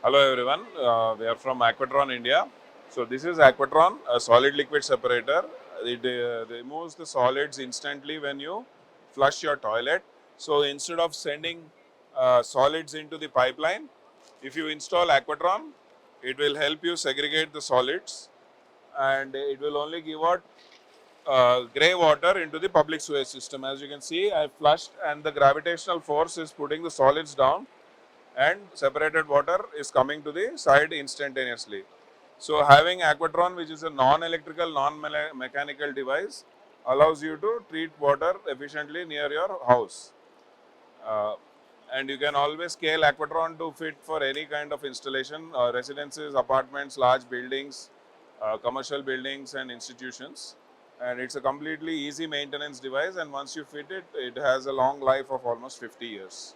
Hello everyone, we are from Aquatron India. So this is Aquatron, a solid liquid separator. It removes the solids instantly when you flush your toilet. So instead of sending solids into the pipeline, if you install Aquatron, it will help you segregate the solids and it will only give out grey water into the public sewage system. As you can see, I flushed and the gravitational force is putting the solids down and separated water is coming to the side instantaneously. So having Aquatron, which is a non-electrical, non-mechanical device, allows you to treat water efficiently near your house. Uh, and you can always scale Aquatron to fit for any kind of installation, residences, apartments, large buildings, commercial buildings and institutions. And it's a completely easy maintenance device, and once you fit it, it has a long life of almost 50 years.